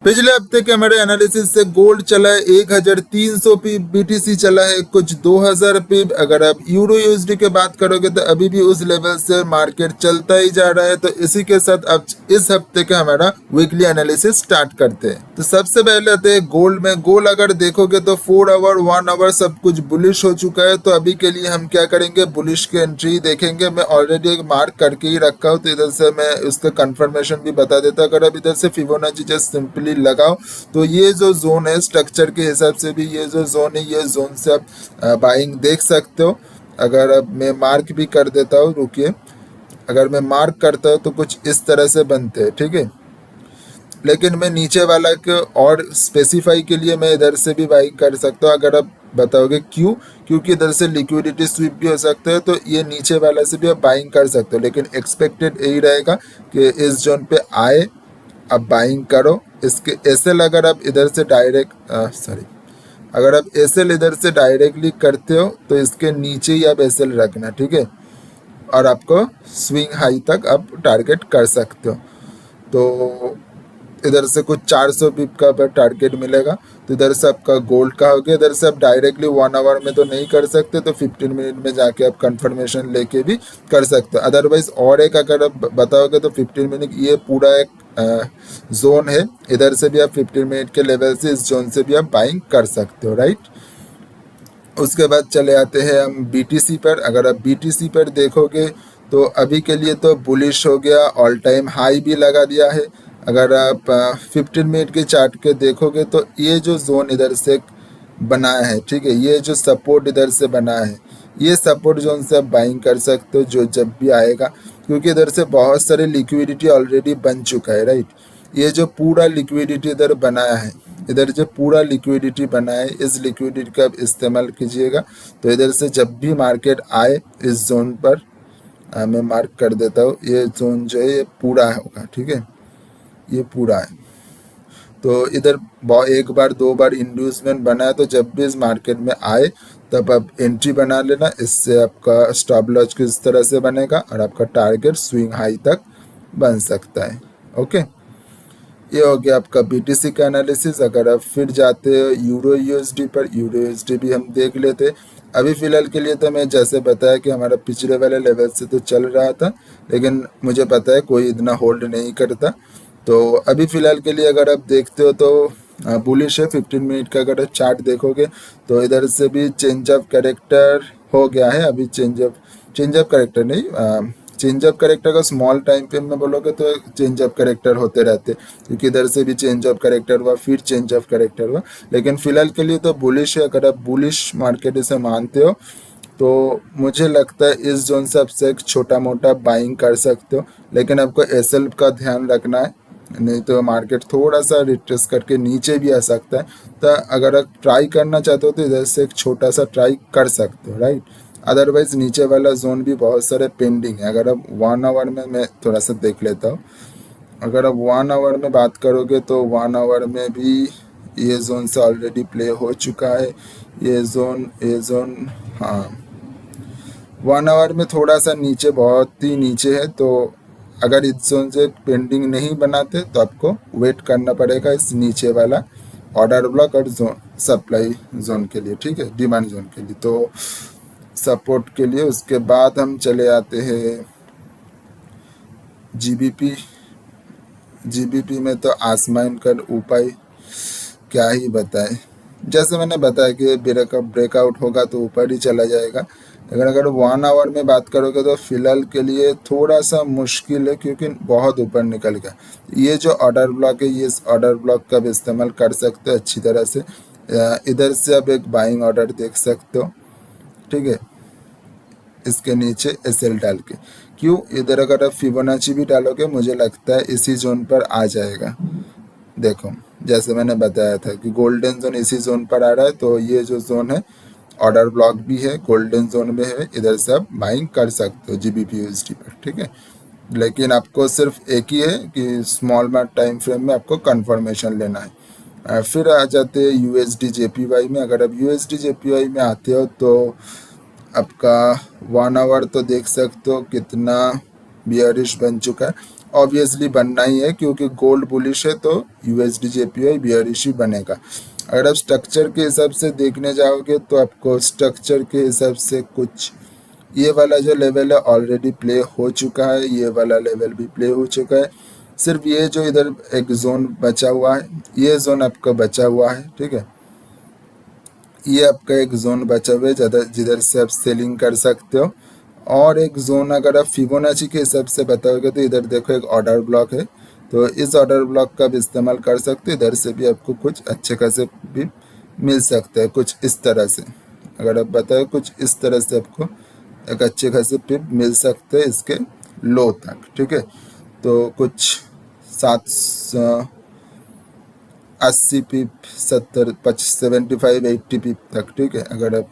पिछले हफ्ते के हमारे एनालिसिस से गोल्ड चला है 1300 पीप, बीटीसी चला है कुछ 2000 पीप। अगर आप यूरो यूएसडी की बात करोगे तो अभी भी उस लेवल से मार्केट चलता ही जा रहा है। तो इसी के साथ अब इस हफ्ते का हमारा वीकली एनालिसिस स्टार्ट करते हैं। तो सबसे पहले आते हैं गोल्ड में। गोल्ड अगर देखोगे तो 4 आवर 1 आवर सब कुछ बुलिश हो चुका है। तो अभी के लिए हम क्या करेंगे, बुलिश की एंट्री देखेंगे। मैं ऑलरेडी एक मार्क करके ही रखा हूँ, तो इधर से मैं उसका कंफर्मेशन भी बता देता हूँ। अगर आप इधर से फिबोनाची जस्ट सिंपली लगाओ तो ये जो जोन है स्ट्रक्चर के हिसाब से भी ये जो जोन है, ये जोन से आप बाइंग देख सकते हो। अगर अब मैं मार्क भी कर देता हूँ, रुकिए, अगर मैं मार्क करता हूँ तो कुछ इस तरह से बनते हैं, ठीक है। लेकिन मैं नीचे वाला को और स्पेसिफाई के लिए मैं इधर से भी बाइंग कर सकता हूँ। अगर आप बताओगे क्यों, क्योंकि इधर से लिक्विडिटी स्वीप भी हो सकता है, तो ये नीचे वाला से भी आप बाइंग कर सकते हो। लेकिन एक्सपेक्टेड यही रहेगा कि इस जोन पे आए, अब बाइंग करो। इसके एसएल अगर आप इधर से डायरेक्ट अगर आप एसएल इधर से डायरेक्टली करते हो तो इसके नीचे ही आप एसएल रखना, ठीक है। और आपको स्विंग हाई तक आप टारगेट कर सकते हो। तो इधर से कुछ 400 पिप का टारगेट मिलेगा। तो इधर से आपका गोल्ड का हो गया। इधर से आप डायरेक्टली 1 आवर में तो नहीं कर सकते, तो 15 मिनट में जाके आप कंफर्मेशन लेके भी कर सकते हो। अदरवाइज और एक अगर आप बताओगे तो 15 मिनट ये पूरा एक जोन है। इधर से भी आप 15 मिनट के लेवल से इस जोन से भी आप बाइंग कर सकते हो, राइट। उसके बाद चले आते हैं हम बीटीसी पर। अगर आप बीटीसी पर देखोगे तो अभी के लिए तो बुलिश हो गया, ऑल टाइम हाई भी लगा दिया है। अगर आप 15 मिनट के चार्ट के देखोगे तो ये जो जोन इधर से बनाया है, ठीक है, ये जो सपोर्ट इधर से बना है, ये सपोर्ट जोन से आप बाइंग कर सकते हो जो जब भी आएगा, क्योंकि इधर से बहुत सारे लिक्विडिटी ऑलरेडी बन चुका है, राइट। ये जो पूरा लिक्विडिटी इधर बनाया है, इधर जो पूरा लिक्विडिटी बना है, इस लिक्विडिटी का आप इस्तेमाल कीजिएगा। तो इधर से जब भी मार्केट आए इस जोन पर, मैं मार्क कर देता हूँ, ये जोन जो है ये पूरा होगा, ठीक है, ये पूरा है। तो इधर एक बार 2 बार इंड्यूसमेंट बना है, तो जब भी इस मार्केट में आए तब आप एंट्री बना लेना। इससे आपका स्टॉप लॉस किस तरह से बनेगा और आपका टारगेट स्विंग हाई तक बन सकता है। ओके, ये हो गया आपका बीटीसी का एनालिसिस। अगर आप फिर जाते हो यूरो यूएसडी पर, यूरो यूएसडी भी हम देख लेते। अभी फ़िलहाल के लिए तो मैं जैसे बताया कि हमारा पिछले वाले लेवल से तो चल रहा था, लेकिन मुझे पता है कोई इतना होल्ड नहीं करता। तो अभी फ़िलहाल के लिए अगर आप देखते हो तो बुलिश है। 15 मिनट का अगर चार्ट देखोगे तो इधर से भी चेंज ऑफ कैरेक्टर हो गया है। अभी चेंज ऑफ कैरेक्टर नहीं, चेंज ऑफ कैरेक्टर का स्मॉल टाइम फ्रेम में बोलोगे तो चेंज ऑफ कैरेक्टर होते रहते, क्योंकि इधर से भी चेंज ऑफ कैरेक्टर हुआ, फिर चेंज ऑफ कैरेक्टर हुआ। लेकिन फिलहाल के लिए तो बुलिश है। अगर आप बुलिश मार्केट इसे मानते हो तो मुझे लगता है इस जोन से आपसे एक छोटा मोटा बाइंग कर सकते हो। लेकिन आपको एसएल का ध्यान रखना है, नहीं तो मार्केट थोड़ा सा रिट्रेस करके नीचे भी आ सकता है। तो अगर आप ट्राई करना चाहते हो तो इधर से एक छोटा सा ट्राई कर सकते हो, राइट। अदरवाइज नीचे वाला जोन भी बहुत सारे पेंडिंग है। अगर आप 1 आवर में, मैं थोड़ा सा देख लेता हूँ, अगर आप 1 आवर में बात करोगे तो 1 आवर में भी ये जोन से ऑलरेडी प्ले हो चुका है। ये जोन हाँ, 1 आवर में थोड़ा सा नीचे, बहुत ही नीचे है। तो अगर इस जोन से पेंडिंग नहीं बनाते तो आपको वेट करना पड़ेगा इस नीचे वाला ऑर्डर ब्लॉक और सप्लाई जोन के लिए, ठीक है, डिमांड जोन के लिए, तो सपोर्ट के लिए। उसके बाद हम चले आते हैं जीबीपी में। तो आसमान का उपाय क्या ही बताए, जैसे मैंने बताया कि ब्रेकआउट होगा तो ऊपर ही चला जाएगा। लेकिन अगर 1 आवर में बात करोगे तो फिलहाल के लिए थोड़ा सा मुश्किल है, क्योंकि बहुत ऊपर निकल गया। ये जो ऑर्डर ब्लॉक है, ये ऑर्डर ब्लॉक का भी इस्तेमाल कर सकते हो अच्छी तरह से। इधर से आप एक बाइंग ऑर्डर देख सकते हो, ठीक है, इसके नीचे एसएल डाल के। क्यों, इधर अगर आप फिबोनाची भी डालोगे मुझे लगता है इसी जोन पर आ जाएगा। देखो, जैसे मैंने बताया था कि गोल्डन जोन इसी जोन पर आ रहा है, तो ये जो जोन है ऑर्डर ब्लॉक भी है, गोल्डन जोन में है। इधर से आप बाइंग कर सकते हो जीबीपी यूएसडी पर, ठीक है। लेकिन आपको सिर्फ एक ही है कि स्मॉल मार्ट टाइम फ्रेम में आपको कंफर्मेशन लेना है। फिर आ जाते हैं यूएसडी जेपीवाई में। अगर आप यूएसडी जेपीवाई में आते हो तो आपका 1 आवर तो देख सकते हो कितना बियरिश बन चुका है। ऑब्वियसली बनना ही है, क्योंकि गोल्ड बुलिश है तो यूएसडी जेपीवाई बियरिश ही बनेगा। अगर आप स्ट्रक्चर के हिसाब से देखने जाओगे तो आपको स्ट्रक्चर के हिसाब से कुछ ये वाला जो लेवल है ऑलरेडी प्ले हो चुका है, ये वाला लेवल भी प्ले हो चुका है। सिर्फ ये जो इधर एक जोन बचा हुआ है, ये जोन आपका बचा हुआ है, ठीक है। ये आपका एक जोन बचा हुआ है जिधर से आप सेलिंग कर सकते हो। और एक जोन अगर आप फिबोनाची के हिसाब से बताओगे तो इधर देखो एक ऑर्डर ब्लॉक है, तो इस ऑर्डर ब्लॉक का भी इस्तेमाल कर सकते हो। इधर से भी आपको कुछ अच्छे खासे भी मिल सकता है, कुछ इस तरह से। अगर आप बताओ कुछ इस तरह से आपको एक अच्छे खासे पिप मिल सकते हैं इसके लो तक, ठीक है। तो कुछ 780 पिप, 75-80 पिप तक, ठीक है। अगर आप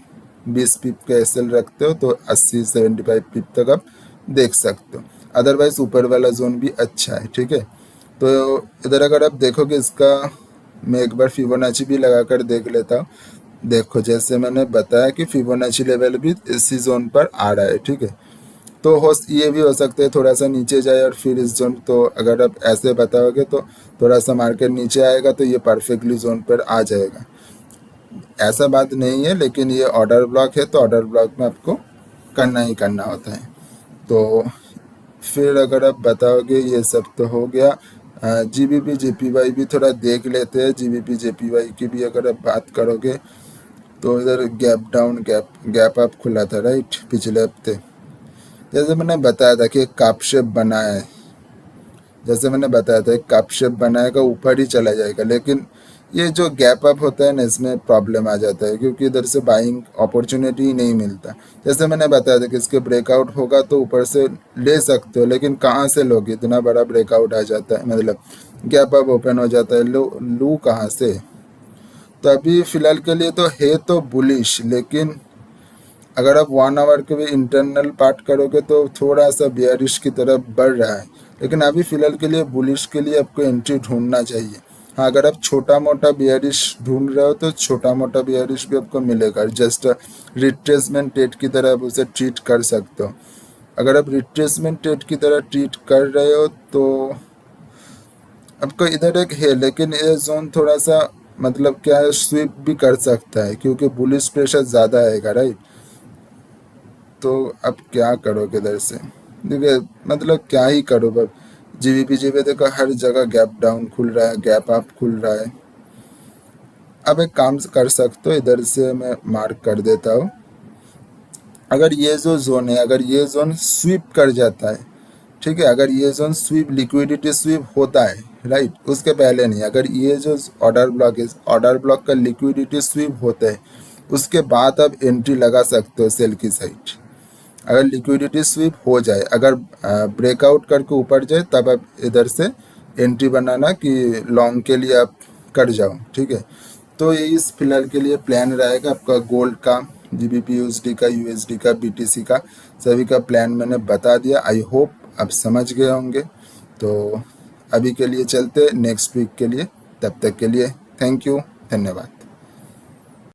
20 पिप का एसएल रखते हो तो 80-75 पिप तक आप देख सकते हो। अदरवाइज ऊपर वाला जोन भी अच्छा है, ठीक है। तो इधर अगर आप देखोगे इसका, मैं एक बार फिबोनाची भी लगा कर देख लेता हूँ। देखो जैसे मैंने बताया कि फिबोनाची लेवल भी इसी जोन पर आ रहा है, ठीक है। तो ये भी हो सकता है थोड़ा सा नीचे जाए और फिर इस जोन, तो अगर आप ऐसे बताओगे तो थोड़ा सा मार्केट नीचे आएगा तो ये परफेक्टली जोन पर आ जाएगा। ऐसा बात नहीं है, लेकिन ये ऑर्डर ब्लॉक है तो ऑर्डर ब्लॉक में आपको करना ही करना होता है। तो फिर अगर आप बताओगे ये सब तो हो गया। जीबीपी जेपीवाई भी थोड़ा देख लेते हैं। जीबीपी जेपीवाई की भी अगर आप बात करोगे तो इधर गैप डाउन गैप अप खुला था, राइट, पिछले हफ्ते। जैसे मैंने बताया था कि एक कप शेप बना है, जैसे मैंने बताया था एक कप शेप बनाएगा, ऊपर ही चला जाएगा। लेकिन ये जो गैप अप होता है ना, इसमें प्रॉब्लम आ जाता है, क्योंकि इधर से बाइंग अपॉर्चुनिटी ही नहीं मिलता। जैसे मैंने बताया था कि इसके ब्रेकआउट होगा तो ऊपर से ले सकते हो, लेकिन कहाँ से लोगे, इतना बड़ा ब्रेकआउट आ जाता है, मतलब गैप अप ओपन हो जाता है, लू कहाँ से। तो अभी फिलहाल के लिए तो है तो बुलिश, लेकिन अगर आप 1 आवर के भी इंटरनल पार्ट करोगे तो थोड़ा सा बियरिश की तरफ बढ़ रहा है। लेकिन अभी फिलहाल के लिए बुलिश के लिए आपको एंट्री ढूंढना चाहिए। हाँ, अगर आप छोटा मोटा बियरिश ढूंढ रहे हो तो छोटा मोटा बियरिश भी आपको मिलेगा, जस्ट रिट्रेसमेंट ट्रेड की तरह आप उसे ट्रीट कर सकते हो। अगर आप रिट्रेसमेंट ट्रेड की तरह ट्रीट कर रहे हो तो आपको इधर एक है, लेकिन ये जोन थोड़ा सा मतलब क्या है, स्वीप भी कर सकता है, क्योंकि बुलिश प्रेशर ज़्यादा आएगा, राइट। तो अब क्या करोगे इधर से, देखिए मतलब क्या ही करो। बस जीबीपी देखो हर जगह गैप डाउन खुल रहा है, गैप अप खुल रहा है। अब एक काम कर सकते हो, इधर से मैं मार्क कर देता हूँ। अगर ये जो जोन है, अगर ये जोन स्वीप कर जाता है, ठीक है, अगर ये जोन स्वीप लिक्विडिटी स्वीप होता है, राइट, उसके पहले नहीं, अगर ये जो ऑर्डर ब्लॉक है, ऑर्डर ब्लॉक का लिक्विडिटी स्वीप होता है, उसके बाद आप एंट्री लगा सकते हो सेल की साइड। अगर लिक्विडिटी स्वीप हो जाए, अगर ब्रेकआउट करके ऊपर जाए, तब आप इधर से एंट्री बनाना कि लॉन्ग के लिए आप कर जाओ, ठीक है। तो ये इस फिलहाल के लिए प्लान रहेगा आपका गोल्ड का, जीबीपी यूएसडी का, यूएसडी का, बीटीसी का, सभी का प्लान मैंने बता दिया। आई होप आप समझ गए होंगे। तो अभी के लिए चलते नेक्स्ट वीक के लिए, तब तक के लिए थैंक यू, धन्यवाद।